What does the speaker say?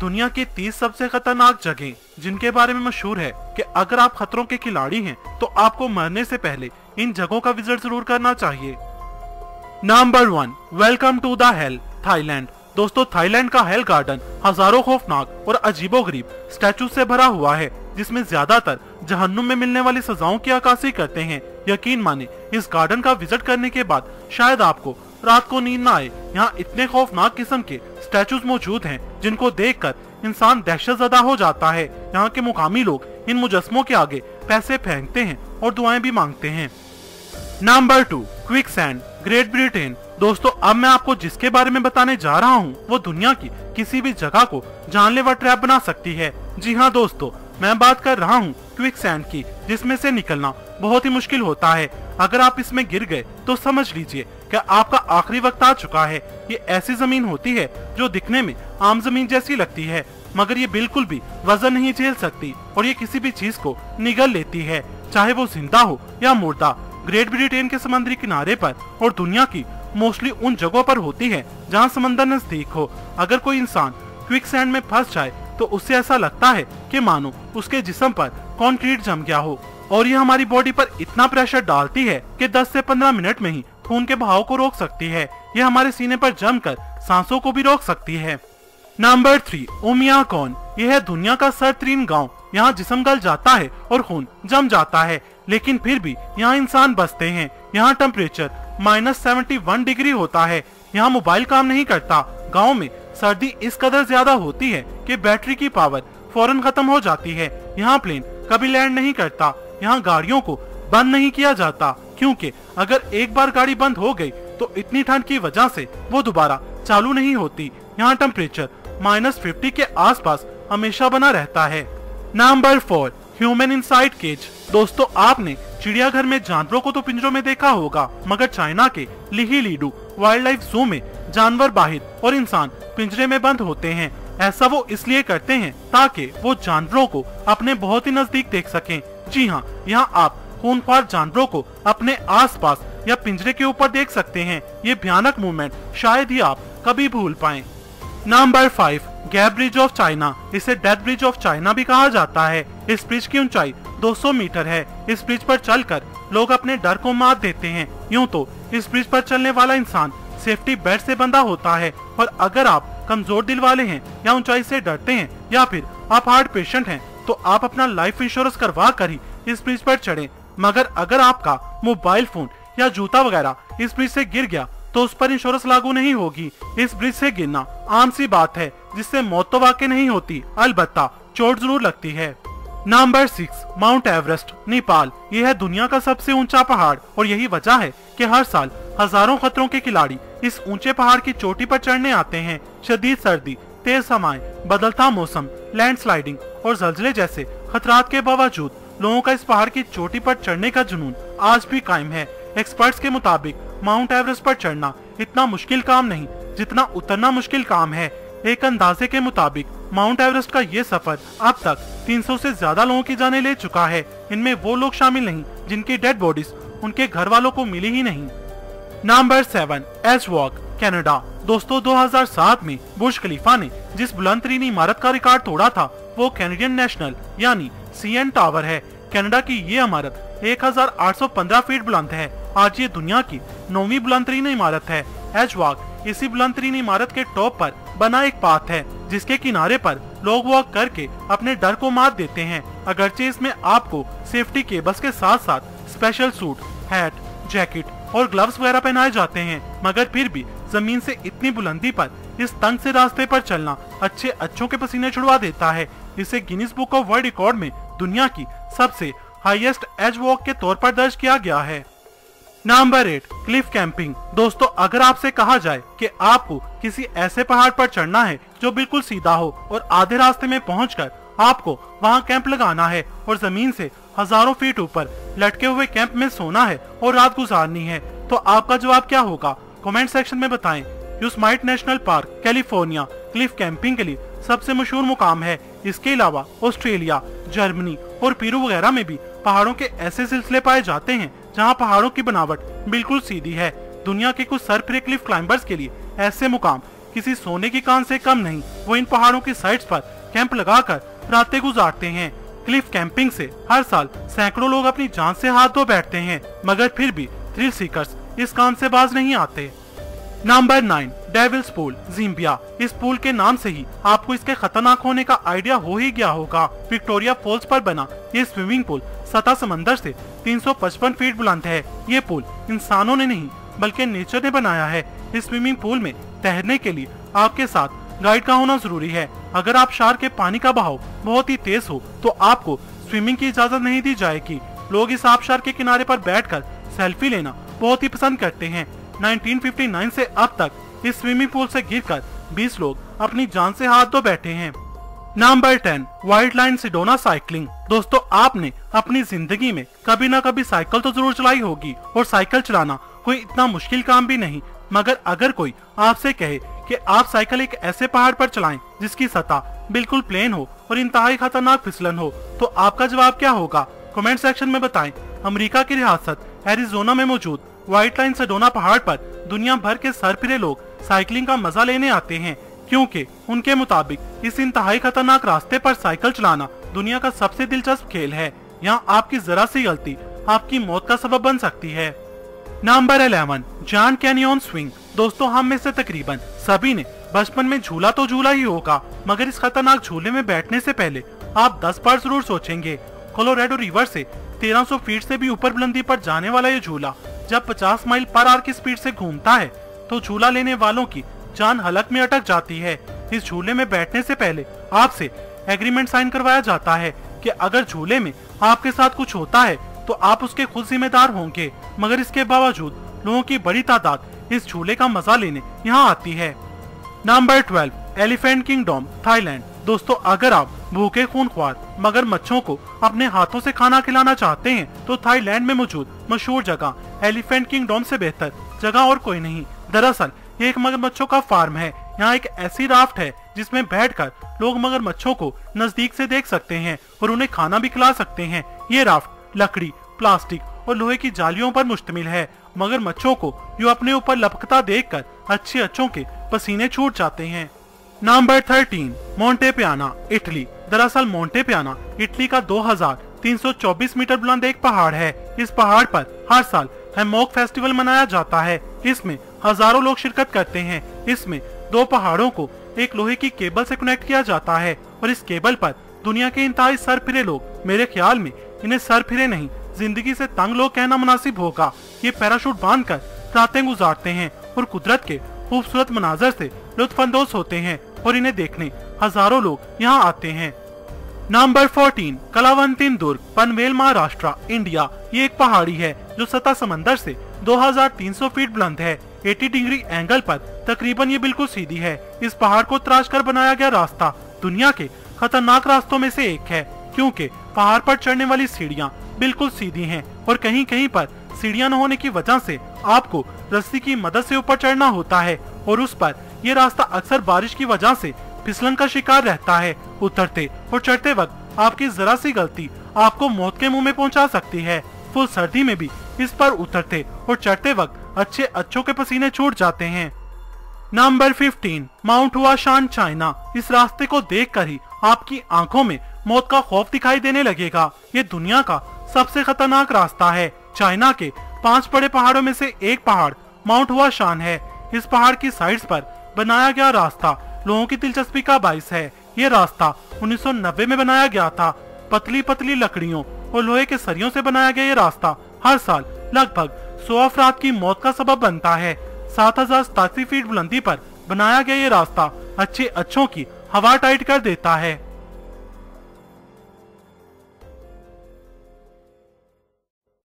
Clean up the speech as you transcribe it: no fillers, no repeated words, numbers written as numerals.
दुनिया की 30 सबसे खतरनाक जगह जिनके बारे में मशहूर है कि अगर आप खतरों के खिलाड़ी हैं तो आपको मरने से पहले इन जगहों का विजिट जरूर करना चाहिए। Number 1, welcome to the hell, Thailand. दोस्तों, थाईलैंड का हेल गार्डन हजारों खौफनाक और अजीबोगरीब स्टैचू से भरा हुआ है, जिसमें ज्यादातर जहन्नुम में मिलने वाली सजाओं की अक्कासी करते हैं। यकीन माने, इस गार्डन का विजिट करने के बाद शायद आपको रात को नींद ना आए। यहाँ इतने खौफनाक किस्म के स्टैचूज मौजूद हैं जिनको देखकर इंसान दहशतज़दा हो जाता है। यहाँ के मुकामी लोग इन मुजस्मों के आगे पैसे फेंकते हैं और दुआएं भी मांगते हैं। Number 2, quicksand, great Britain. दोस्तों, अब मैं आपको जिसके बारे में बताने जा रहा हूँ वो दुनिया की किसी भी जगह को जानलेवा ट्रैप बना सकती है। जी हाँ दोस्तों, मैं बात कर रहा हूँ क्विकसैंड की, जिसमें से निकलना बहुत ही मुश्किल होता है। अगर आप इसमें गिर गए तो समझ लीजिए कि आपका आखिरी वक्त आ चुका है। ये ऐसी जमीन होती है जो दिखने में आम जमीन जैसी लगती है, मगर ये बिल्कुल भी वजन नहीं झेल सकती और ये किसी भी चीज को निगल लेती है, चाहे वो जिंदा हो या मुर्दा। ग्रेट ब्रिटेन के समुद्री किनारे पर और दुनिया की मोस्टली उन जगहों पर होती है जहाँ समंदर नजदीक हो। अगर कोई इंसान क्विकसैंड में फंस जाए तो उससे ऐसा लगता है कि मानो उसके जिस्म पर कंक्रीट जम गया हो, और ये हमारी बॉडी पर इतना प्रेशर डालती है कि 10 से 15 मिनट में ही खून के बहाव को रोक सकती है। ये हमारे सीने पर जमकर सांसों को भी रोक सकती है। नंबर 3, उमियाकोन। यह है दुनिया का सरतरीन गांव। यहाँ जिस्म गल जाता है और खून जम जाता है, लेकिन फिर भी यहाँ इंसान बसते हैं। यहाँ टेम्परेचर -71 डिग्री होता है। यहाँ मोबाइल काम नहीं करता। गांव में सर्दी इस कदर ज्यादा होती है कि बैटरी की पावर फौरन खत्म हो जाती है। यहाँ प्लेन कभी लैंड नहीं करता। यहाँ गाड़ियों को बंद नहीं किया जाता, क्योंकि अगर एक बार गाड़ी बंद हो गई तो इतनी ठंड की वजह से वो दोबारा चालू नहीं होती। यहाँ टेम्परेचर -50 के आसपास हमेशा बना रहता है। Number 4, human inside cage. दोस्तों, आपने चिड़ियाघर में जानवरों को तो पिंजरों में देखा होगा, मगर चाइना के लिही लीडू वाइल्ड लाइफ जू में जानवर बाहर और इंसान पिंजरे में बंद होते हैं। ऐसा वो इसलिए करते हैं ताकि वो जानवरों को अपने बहुत ही नजदीक देख सकें। जी हाँ, यहाँ आप खूंखार जानवरों को अपने आसपास या पिंजरे के ऊपर देख सकते हैं। ये भयानक मूवमेंट शायद ही आप कभी भूल पाएं। Number 5, gap bridge of China. इसे डेथ ब्रिज ऑफ चाइना भी कहा जाता है। इस ब्रिज की ऊंचाई 200 मीटर है। इस ब्रिज पर चलकर लोग अपने डर को मात देते हैं। यूं तो इस ब्रिज पर चलने वाला इंसान सेफ्टी बेल्ट से बंधा होता है, और अगर आप कमजोर दिल वाले हैं या ऊंचाई से डरते हैं या फिर आप हार्ट पेशेंट हैं तो आप अपना लाइफ इंश्योरेंस करवा कर ही इस ब्रिज पर चढ़ें। मगर अगर आपका मोबाइल फोन या जूता वगैरह इस ब्रिज से गिर गया तो उस पर इंश्योरेंस लागू नहीं होगी। इस ब्रिज से गिरना आम सी बात है, जिससे मौत तो वाकई नहीं होती, अलबत्ता चोट जरूर लगती है। Number 6, mount Everest, Nepal. यह है दुनिया का सबसे ऊंचा पहाड़, और यही वजह है कि हर साल हजारों खतरों के खिलाड़ी इस ऊंचे पहाड़ की चोटी पर चढ़ने आते हैं। शदीद सर्दी, तेज हवाएं, बदलता मौसम, लैंडस्लाइडिंग और जल्जले जैसे खतरात के बावजूद लोगों का इस पहाड़ की चोटी पर चढ़ने का जुनून आज भी कायम है। एक्सपर्ट्स के मुताबिक माउंट एवरेस्ट पर चढ़ना इतना मुश्किल काम नहीं जितना उतरना मुश्किल काम है। एक अंदाजे के मुताबिक माउंट एवरेस्ट का ये सफर अब तक 300 से ज्यादा लोगों की जानें ले चुका है। इनमें वो लोग शामिल नहीं जिनकी डेड बॉडीज उनके घर वालों को मिली ही नहीं। Number 7, edge walk, Canada. दोस्तों, 2007 में बुर्ज खलीफा ने जिस बुलंदतरीन इमारत का रिकॉर्ड तोड़ा था वो कैनेडियन नेशनल यानी CN टावर है। कनाडा की ये इमारत 1815 फीट बुलंद है। आज ये दुनिया की 9वीं बुलंदतरीन इमारत है। एज वॉक इसी बुलंदतरीन इमारत के टॉप पर बना एक पाथ है, जिसके किनारे पर लोग वॉक करके अपने डर को मात देते हैं। अगरचे इसमें आपको सेफ्टी केबल्स के साथ साथ स्पेशल सूट, हैट, जैकेट और ग्लव्स वगैरह पहनाए जाते हैं, मगर फिर भी जमीन से इतनी बुलंदी पर इस तंग से रास्ते पर चलना अच्छों के पसीने छुड़वा देता है। इसे Guinness book of world record में दुनिया की सबसे हाईएस्ट एज वॉक के तौर पर दर्ज किया गया है। Number 8, Cliff camping. दोस्तों, अगर आपसे कहा जाए कि आपको किसी ऐसे पहाड़ पर चढ़ना है जो बिल्कुल सीधा हो और आधे रास्ते में पहुंचकर आपको वहां कैंप लगाना है और जमीन से हजारों फीट ऊपर लटके हुए कैंप में सोना है और रात गुजारनी है, तो आपका जवाब क्या होगा? कमेंट सेक्शन में बताएं। Yosemite national park, California Cliff camping के लिए सबसे मशहूर मुकाम है। इसके अलावा ऑस्ट्रेलिया, जर्मनी और पेरू वगैरह में भी पहाड़ों के ऐसे सिलसिले पाए जाते हैं जहां पहाड़ों की बनावट बिल्कुल सीधी है। दुनिया के कुछ सरफिरे क्लिफ क्लाइंबर्स के लिए ऐसे मुकाम किसी सोने की कान से कम नहीं। वो इन पहाड़ों की साइड्स पर कैंप लगाकर रातें गुजारते हैं। क्लिफ कैंपिंग से हर साल सैकड़ों लोग अपनी जान से हाथ धो बैठते हैं, मगर फिर भी थ्रिल सीकर्स इस काम से बाज नहीं आते। Number 9, Devil's Pool, Zambia. इस पूल के नाम से ही आपको इसके खतरनाक होने का आइडिया हो ही गया होगा। विक्टोरिया फॉल्स पर बना ये स्विमिंग पूल सतह समंदर से 355 फीट बुलंद है। ये पूल इंसानों ने नहीं बल्कि नेचर ने बनाया है। इस स्विमिंग पूल में तैरने के लिए आपके साथ गाइड का होना जरूरी है। अगर आप शार के पानी का बहाव बहुत ही तेज हो तो आपको स्विमिंग की इजाजत नहीं दी जाएगी। लोग इस आबशार के किनारे पर बैठकर सेल्फी लेना बहुत ही पसंद करते हैं। 1959 से अब तक इस स्विमिंग पूल से गिरकर 20 लोग अपनी जान से हाथ धो बैठे हैं। Number 10, Wild Line Sedona cycling. दोस्तों, आपने अपनी जिंदगी में कभी ना कभी साइकिल तो जरूर चलाई होगी, और साइकिल चलाना कोई इतना मुश्किल काम भी नहीं। मगर अगर कोई आपसे कहे कि आप साइकिल एक ऐसे पहाड़ पर चलाएं जिसकी सतह बिल्कुल प्लेन हो और इंतहाई खतरनाक फिसलन हो, तो आपका जवाब क्या होगा? कमेंट सेक्शन में बताएं। अमेरिका की रियासत एरिजोना में मौजूद व्हाइट लाइन सेडोना पहाड़ पर दुनिया भर के सरफिरे लोग साइकिलिंग का मजा लेने आते हैं, क्योंकि उनके मुताबिक इस इंतहाई खतरनाक रास्ते पर साइकिल चलाना दुनिया का सबसे दिलचस्प खेल है। यहाँ आपकी जरा सी गलती आपकी मौत का सबब बन सकती है। Number 11, John canyon swing. दोस्तों, हम में से तकरीबन सभी ने बचपन में झूला तो झूला ही होगा, मगर इस खतरनाक झूले में बैठने से पहले आप 10 बार जरूर सोचेंगे। कोलोराडो रिवर से 1300 फीट से भी ऊपर बुलंदी पर जाने वाला ये झूला जब 50 माइल पर आवर की स्पीड से घूमता है तो झूला लेने वालों की जान हलक में अटक जाती है। इस झूले में बैठने से पहले आपसे एग्रीमेंट साइन करवाया जाता है कि अगर झूले में आपके साथ कुछ होता है तो आप उसके खुद जिम्मेदार होंगे। मगर इसके बावजूद लोगों की बड़ी तादाद इस झूले का मजा लेने यहाँ आती है। Number 12, elephant kingdom, Thailand. दोस्तों, अगर आप भूखे खूनख्वार मगरमच्छों को अपने हाथों से खाना खिलाना चाहते हैं तो थाईलैंड में मौजूद मशहूर जगह एलिफेंट किंगडम से बेहतर जगह और कोई नहीं। दरअसल ये एक मगरमच्छों का फार्म है। यहाँ एक ऐसी राफ्ट है जिसमें बैठकर लोग मगरमच्छों को नजदीक से देख सकते हैं और उन्हें खाना भी खिला सकते हैं। ये राफ्ट लकड़ी, प्लास्टिक और लोहे की जालियों पर मुश्तमिल है। मगरमच्छों को यूं अपने ऊपर लपकता देखकर अच्छे अच्छों के पसीने छूट जाते हैं। नंबर 13, मोंटे पियाना, इटली। दरअसल मोंटे पियाना इटली का 2324 मीटर बुलंद एक पहाड़ है। इस पहाड़ पर हर साल हैमॉक फेस्टिवल मनाया जाता है। इसमें हजारों लोग शिरकत करते हैं। इसमें 2 पहाड़ों को एक लोहे की केबल से कनेक्ट किया जाता है और इस केबल पर दुनिया के इंतहाई सरफिरे लोग, मेरे ख्याल में इन्हें सरफिरे नहीं जिंदगी से तंग लोग कहना मुनासिब होगा, ये पैराशूट बांधकर रातें गुजारते हैं और कुदरत के खूबसूरत मनाजर से लुत्फानंदोज होते हैं और इन्हें देखने हजारों लोग यहाँ आते हैं। नंबर 14, कलावंतिन दुर्ग, पनवेल, महाराष्ट्र, इंडिया। ये एक पहाड़ी है जो सतह समंदर से 2300 फीट बुलंद है। 80 डिग्री एंगल पर तकरीबन ये बिल्कुल सीधी है। इस पहाड़ को तराश कर बनाया गया रास्ता दुनिया के खतरनाक रास्तों में से एक है, क्योंकि पहाड़ पर चढ़ने वाली सीढ़ियाँ बिल्कुल सीधी हैं और कहीं कहीं पर सीढ़ियाँ न होने की वजह से आपको रस्सी की मदद से ऊपर चढ़ना होता है और उस पर यह रास्ता अक्सर बारिश की वजह से फिसलन का शिकार रहता है। उतरते और चढ़ते वक्त आपकी जरा सी गलती आपको मौत के मुंह में पहुंचा सकती है। फुल सर्दी में भी इस पर उतरते और चढ़ते वक्त अच्छे अच्छों के पसीने छूट जाते हैं। Number 15, Mount Huashan, China. इस रास्ते को देखकर ही आपकी आंखों में मौत का खौफ दिखाई देने लगेगा। ये दुनिया का सबसे खतरनाक रास्ता है। चाइना के 5 बड़े पहाड़ों में से एक पहाड़ माउंट हुआशान है। इस पहाड़ की साइड्स पर बनाया गया रास्ता लोगों की दिलचस्पी का बाइस है। ये रास्ता 1990 में बनाया गया था। पतली पतली लकड़ियों और लोहे के सरियों से बनाया गया ये रास्ता हर साल लगभग 100 अफराद की मौत का सबब बनता है। 7087 फीट बुलंदी पर बनाया गया ये रास्ता अच्छे अच्छों की हवा टाइट कर देता है।